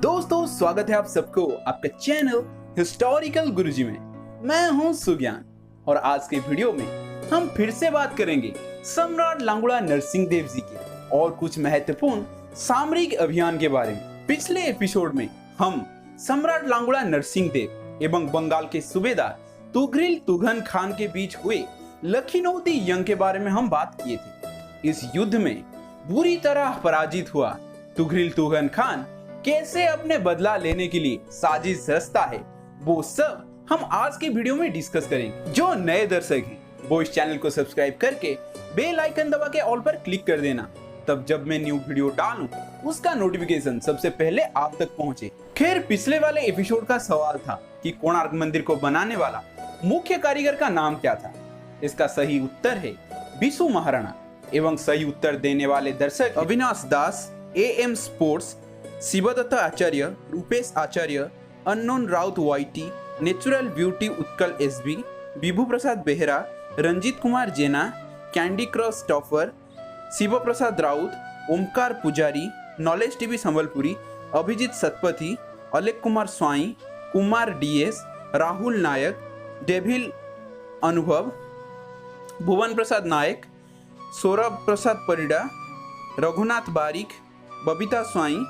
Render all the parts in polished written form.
दोस्तों स्वागत है आप सबको आपका चैनल हिस्टोरिकल गुरुजी में। मैं हूं सुज्ञान और आज के वीडियो में हम फिर से बात करेंगे सम्राट लांगुड़ा नरसिंह देव जी के और कुछ महत्वपूर्ण सामरिक अभियान के बारे में। पिछले एपिसोड में हम सम्राट लांगुड़ा नरसिंह देव एवं बंगाल के सूबेदार तुगरिल तुघन खान के बीच हुए लखनऊती जंग के बारे में हम बात किए थे। इस युद्ध में बुरी तरह पराजित हुआ तुगरिल तुघन खान कैसे अपने बदला लेने के लिए साजिश रचता है, वो सब हम आज की वीडियो में डिस्कस करेंगे। जो नए दर्शक हैं वो इस चैनल को सब्सक्राइब करके बेल आइकन दबा के ऑल पर क्लिक कर देना, तब जब मैं न्यू वीडियो डालूं उसका नोटिफिकेशन सबसे पहले आप तक पहुंचे। खैर, पिछले वाले एपिसोड का सवाल था कि कोणार्क मंदिर को बनाने वाला मुख्य कारीगर का नाम क्या था। इसका सही उत्तर है बिशु महाराणा एवं सही उत्तर देने वाले दर्शक Avinash Das, AM sports, Shivdatt Acharya, Rupesh Acharya, unknown Raut YT, natural beauty Utkal SB, Vibhu Prasad Behera, Ranjit Kumar Jena, candy cross टॉफर, Shiv Prasad Raut, Omkar Pujari, knowledge TV Sambalpuri, Abhijit Satpathy, Alek Kumar Swain, Kumar DS, Rahul Nayak, devil Anubhav, Bhuvan प्रसाद नायक, सौरभ प्रसाद परिडा, रघुनाथ बारिक, बबीता स्वाई,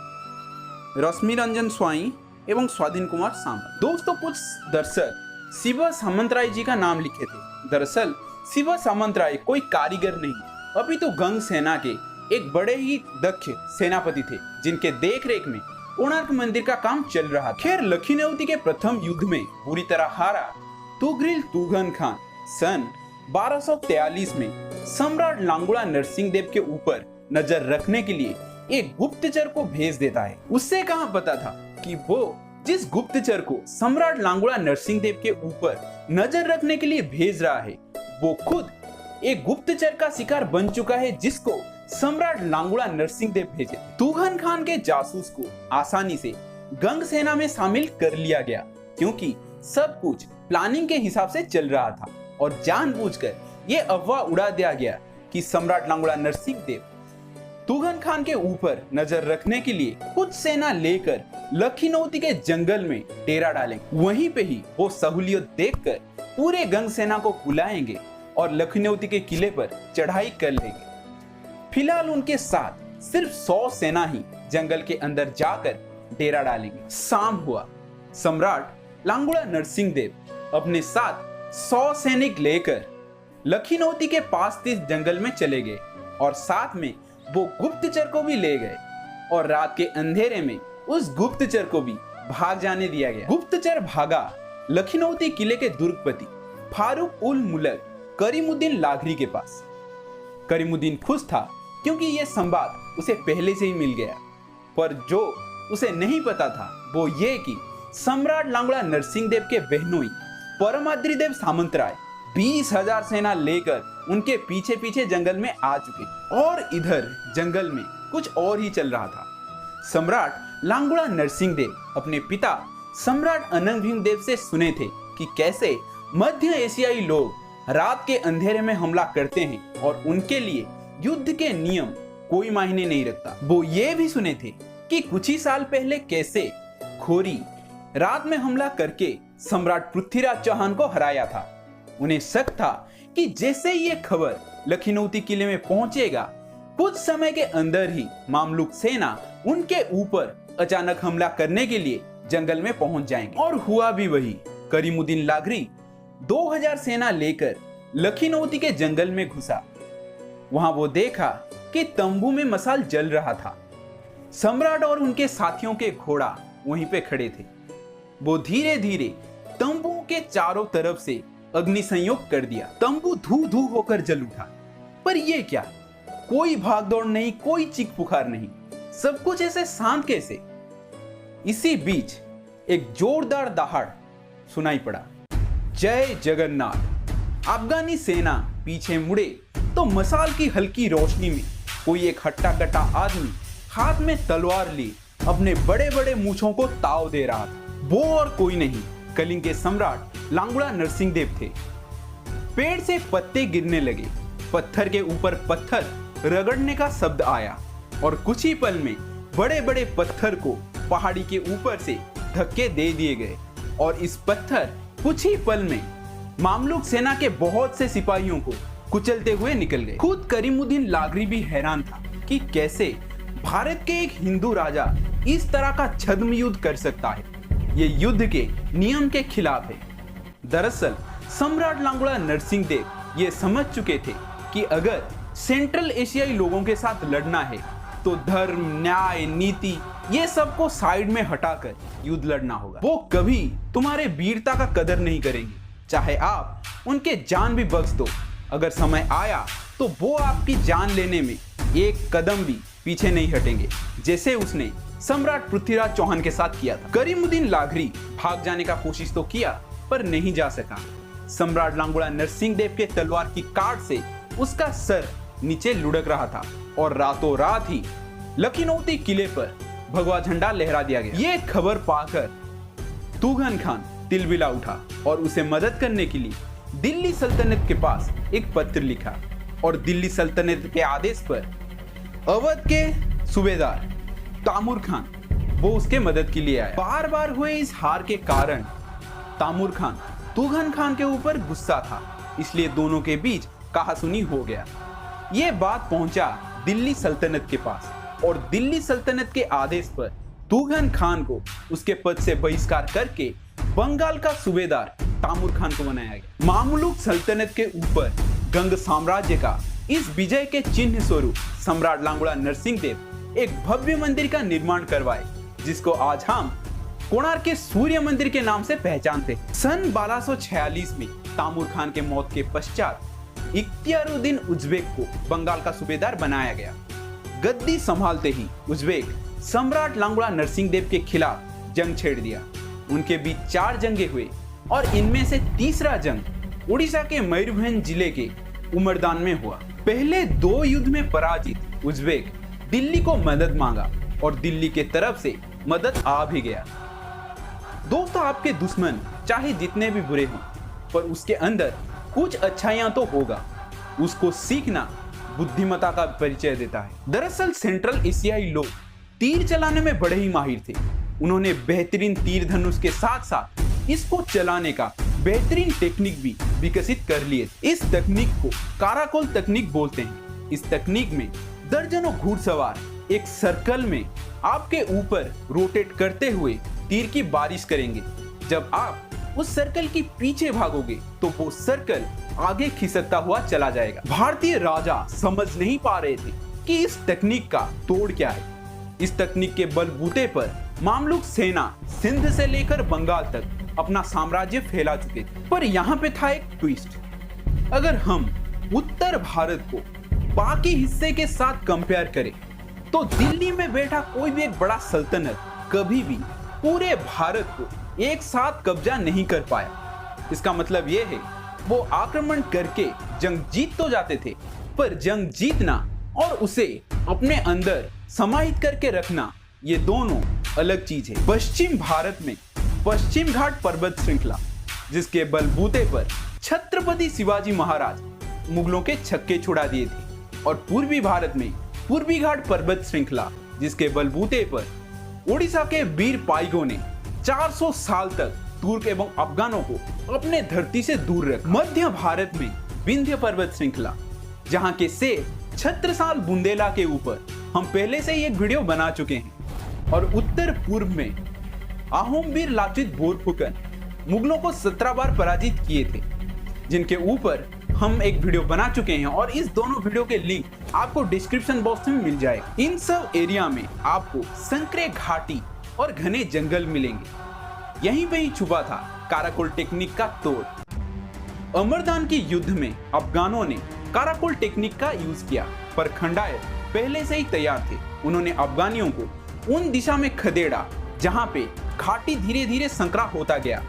रश्मि रंजन स्वाई एवं स्वाधीन कुमार सामंत। दोस्तों, कुछ दर्शक शिव सामंतराय जी का नाम लिखे थे। दरअसल शिव सामंतराय कोई कारीगर नहीं, अभी तो गंग सेना के एक बड़े ही दक्ष सेनापति थे जिनके देखरेख में कोणार्क मंदिर का काम चल रहा। खैर, लखनऊती के प्रथम युद्ध में बुरी तरह हारा तुगरिल तुघन खान सन 1243 में सम्राट लांगुड़ा नरसिंह देव के ऊपर नजर रखने के लिए एक गुप्तचर को भेज देता है। उससे कहां पता था कि वो जिस गुप्तचर को सम्राट लांगुड़ा नरसिंह देव के ऊपर नजर रखने के लिए भेज रहा है वो खुद एक गुप्तचर का शिकार बन चुका है जिसको सम्राट लांगुड़ा नरसिंह देव भेजे। तुघन खान के जासूस को आसानी से गंग सेना में शामिल कर लिया गया क्योंकि सब कुछ प्लानिंग के हिसाब से चल रहा था और जानबूझकर ये अफवाह उड़ा दिया गया कि सम्राट लांगुड़ा नरसिंह देव तुघन खान के ऊपर नजर रखने के लिए कुछ सेना लेकर लखनऊती के जंगल में डेरा डालेंगे। वहीं पे ही वो सहूलियत देखकर पूरे गंग सेना को बुलाएंगे और लखनऊती के किले पर चढ़ाई कर लेंगे। फिलहाल उनके साथ सिर्फ 100 सेना ही जंगल के अंदर जाकर डेरा डालेंगे। शाम हुआ, सम्राट लांगुड़ा नरसिंह देव अपने साथ 100 सैनिक लेकर लखनऊती के पास स्थित जंगल में चले गए और साथ में वो गुप्तचर को भी ले गए और रात के अंधेरे में उस गुप्तचर को भी भाग जाने दिया गया। गुप्तचर भागा लखनऊती किले के दुर्गपति फारूक उल मुल्क करीमुद्दीन लाघरी के पास। करीमुद्दीन खुश था क्योंकि यह संवाद उसे पहले से ही मिल गया, पर जो उसे नहीं पता था वो ये कि सम्राट लांगुड़ा नरसिंह देव के बहनोई परमाद्रिदेव सामंतराय 20,000 सेना लेकर उनके पीछे पीछे जंगल में आ चुके और इधर जंगल में कुछ और ही चल रहा था। सम्राट लांगुड़ा नरसिंह देव अपने पिता सम्राट अनंग भीम देव से सुने थे कि कैसे मध्य एशियाई लोग रात के अंधेरे में हमला करते हैं और उनके लिए युद्ध के नियम कोई मायने नहीं रखता। वो ये भी सुने थे कि कुछ ही साल पहले कैसे खोरी रात में हमला करके सम्राट पृथ्वीराज चौहान को हराया था। उन्हें शक था कि जैसे ये खबर लखनऊती किले में पहुंचेगा कुछ समय के अंदर ही मामलुक सेना उनके ऊपर अचानक हमला करने के लिए जंगल में पहुंच जाएंगे। और हुआ भी वही। करीमुद्दीन लाघरी 2000 सेना लेकर लखनऊती के जंगल में घुसा। वहां वो देखा कि तंबू में मसाल जल रहा था। सम्राट और उनके साथियों के घोड़ा वहीं पे खड़े थे। वो धीरे धीरे तंबू के चारों तरफ से अग्नि संयोग कर दिया। तंबू धू धू होकर जल उठा। पर ये क्या, कोई भागदौड़ नहीं, कोई चीख पुकार नहीं, सब कुछ ऐसे शांत कैसे। इसी बीच एक जोरदार दहाड़ सुनाई पड़ा। जय जगन्नाथ। अफगानी सेना पीछे मुड़े तो मसाल की हल्की रोशनी में कोई एक हट्टा कट्टा आदमी हाथ में तलवार ली अपने बड़े बड़े मूंछों को ताव दे रहा था। वो और कोई नहीं, कलिंग के सम्राट लांगुड़ा नरसिंह देव थे। पेड़ से पत्ते गिरने लगे, पत्थर के ऊपर पत्थर रगड़ने का शब्द आया और कुछ ही पल में बड़े बड़े पत्थर को पहाड़ी के ऊपर से धक्के दे दिए गए और इस पत्थर कुछ ही पल में मामलुक सेना के बहुत से सिपाहियों को कुचलते हुए निकल गए। खुद करीमुद्दीन लागरी भी हैरान था कि कैसे भारत के एक हिंदू राजा इस तरह का छद्म युद्ध कर सकता है। ये युद्ध के नियम के खिलाफ है। दरअसल सम्राट लांगुड़ा नरसिंह देव ये समझ चुके थे कि अगर सेंट्रल एशियाई लोगों के साथ लड़ना है तो धर्म, न्याय, नीति ये सब को साइड में हटाकर युद्ध लड़ना होगा। वो कभी तुम्हारे वीरता का कदर नहीं करेंगे, चाहे आप उनके जान भी बख्श दो। अगर समय आया तो वो आपकी जान लेने में एक कदम भी पीछे नहीं हटेंगे, जैसे उसने सम्राट पृथ्वीराज चौहान के साथ किया था। करीमुद्दीन लागरी भाग जाने का कोशिश तो किया पर नहीं जा सका। सम्राट लांगुड़ा नरसिंह देव के तलवार की काट से उसका सर नीचे लुढ़क रहा था और रातों रात ही लखनौती किले पर भगवा झंडा लहरा दिया गया। ये खबर पाकर तुगन खान तिलमिला उठा और उसे मदद करने के लिए दिल्ली सल्तनत के पास एक पत्र लिखा और दिल्ली सल्तनत के आदेश पर अवध के सूबेदार तामुर खान वो उसके मदद के लिए आया। बार बार हुए इस हार के कारण तामुर खान तुगन खान के ऊपर गुस्सा था, इसलिए दोनों के बीच कहासुनी हो गया। ये बात पहुंचा दिल्ली सल्तनत के पास और दिल्ली सल्तनत के आदेश पर तुगन खान को उसके पद से बहिष्कार करके बंगाल का सूबेदार तामुर खान को बनाया गया। मामलुक सल्तनत के ऊपर गंग साम्राज्य का इस विजय के चिन्ह स्वरूप सम्राट लांगुड़ा नरसिंह देव एक भव्य मंदिर का निर्माण करवाए, जिसको आज हम कोणार्क के सूर्य मंदिर के नाम से पहचानते हैं। सन 1246 में तामुर खान के मौत के पश्चात इख्तियारुद्दीन उज़्बेक को बंगाल का सूबेदार बनाया गया। गद्दी संभालते ही उज़्बेक सम्राट लांगुड़ा नरसिंह देव के खिलाफ जंग छेड़ दिया। उनके बीच 4 जंगें हुए और इनमें से तीसरा जंग उड़ीसा के मयूरभंज जिले के उमरदान में हुआ। पहले 2 युद्ध में पराजित उज़्बेक दिल्ली को मदद मांगा और दिल्ली के तरफ से मदद आ भी गया। दोस्तों, आपके दुश्मन चाहे जितने भी बुरे हों, पर उसके अंदर कुछ अच्छाइयां तो होगा। उसको सीखना बुद्धिमत्ता का परिचय देता है। दरअसल सेंट्रल एशियाई लोग तीर चलाने में बड़े ही माहिर थे। उन्होंने बेहतरीन तीर धनुष के साथ साथ इसको चलाने का बेहतरीन टेक्निक भी विकसित कर लिए। इस तकनीक को काराकोल तकनीक बोलते हैं। इस तकनीक में दर्जनों घुड़सवार एक सर्कल में आपके ऊपर रोटेट करते हुए तीर की बारिश करेंगे। जब आप उस सर्कल के पीछे भागोगे तो वो सर्कल आगे खिसकता हुआ चला जाएगा। भारतीय राजा समझ नहीं पा रहे थे कि इस तकनीक का तोड़ क्या है। इस तकनीक के बलबूते पर मामलुक सेना सिंध से लेकर बंगाल तक अपना साम्राज्य फैला चुके थे। पर यहाँ पे था एक ट्विस्ट। अगर हम उत्तर भारत को बाकी हिस्से के साथ कंपेयर करें तो दिल्ली में बैठा कोई भी एक बड़ा सल्तनत कभी भी पूरे भारत को एक साथ कब्जा नहीं कर पाया। इसका मतलब यह है वो आक्रमण करके जंग जीत तो जाते थे, पर जंग जीतना और उसे अपने अंदर समाहित करके रखना ये दोनों अलग चीज है। पश्चिम भारत में पश्चिम घाट पर्वत श्रृंखला, जिसके बलबूते पर छत्रपति शिवाजी महाराज मुगलों के छक्के छुड़ा दिए थे, और पूर्वी भारत में पूर्वी घाट पर्वत श्रृंखला, जिसके बलबूते पर उड़ीसा के वीर पाइकों ने 400 साल तक तुर्क एवं अफगानों को अपने धरती से दूर रखा। मध्य भारत में विंध्य पर्वत श्रृंखला, जहां के शेर छत्रसाल बुंदेला के ऊपर हम पहले से ही एक वीडियो बना चुके हैं, और उत्तर पूर्व में आहोम वीर लाचित बोरफुकन मुगलों को 17 बार पराजित किए थे, जिनके ऊपर हम एक वीडियो बना चुके हैं, और इस दोनों वीडियो के लिंक आपको डिस्क्रिप्शन बॉक्स में मिल जाएगा। इन सब एरिया में आपको संकरे घाटी और घने जंगल मिलेंगे। यहीं पे ही छुपा था काराकोल टेक्निक का तोड़। अमरदान के युद्ध में अफगानों ने काराकोल टेक्निक का यूज किया, पर खंडायर पहले से ही तैयार थे। उन्होंने अफगानियों को उन दिशा में खदेड़ा जहां पे घाटी धीरे धीरे संकरा होता गया,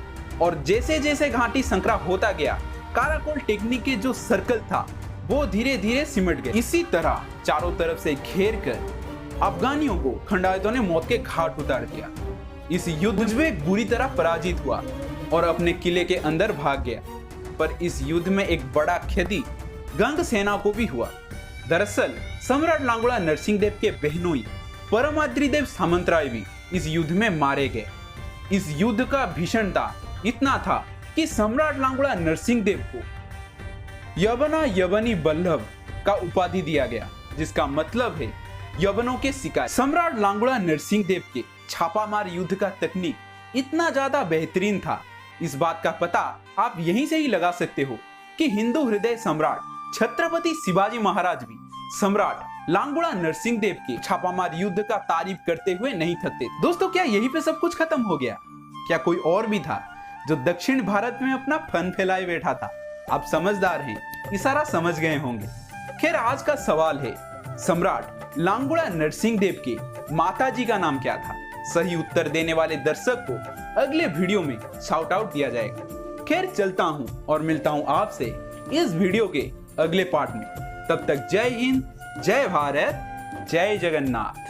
और जैसे जैसे घाटी संकरा होता गया, काराकोल टेक्निक के जो सर्कल था वो धीरे धीरे सिमट गए। इसी तरह चारों तरफ से घेर कर अफगानियों को खंडायतों ने मौत के घाट उतार दिया। इस युद्ध में उज़्बेक बुरी तरह पराजित हुआ और अपने किले के अंदर भाग गया। पर इस युद्ध में एक बड़ा क्षति गंग सेना को भी हुआ। दरअसल सम्राट लांगुड़ा नरसिंह देव के बहनोई परमाद्री देव सामंतराय भी इस युद्ध में मारे गए। इस युद्ध का भीषणता इतना था कि सम्राट लांगुड़ा नरसिंहदेव को यवना यवनी बल्लभ का उपाधि दिया गया, जिसका मतलब है यवनों के सिपाही। सम्राट लांगुड़ा नरसिंहदेव के छापामार युद्ध का तकनीक इतना ज्यादा बेहतरीन था, इस बात का पता आप यहीं से ही लगा सकते हो कि हिंदू हृदय सम्राट छत्रपति शिवाजी महाराज भी सम्राट लांगुड़ा नरसिंहदेव के छापामार युद्ध का तारीफ करते हुए नहीं थकते। दोस्तों, क्या यहीं पे सब कुछ खत्म हो गया? क्या कोई और भी था जो दक्षिण भारत में अपना फन फैलाए बैठा था? आप समझदार हैं, इशारा समझ गए होंगे। खैर, आज का सवाल है, सम्राट लांगुड़ा नरसिंहदेव के माताजी का नाम क्या था? सही उत्तर देने वाले दर्शक को अगले वीडियो में शाउट आउट दिया जाएगा। खैर, चलता हूं और मिलता हूं आपसे इस वीडियो के अगले पार्ट में। तब तक जय हिंद, जय भारत, जय जगन्नाथ।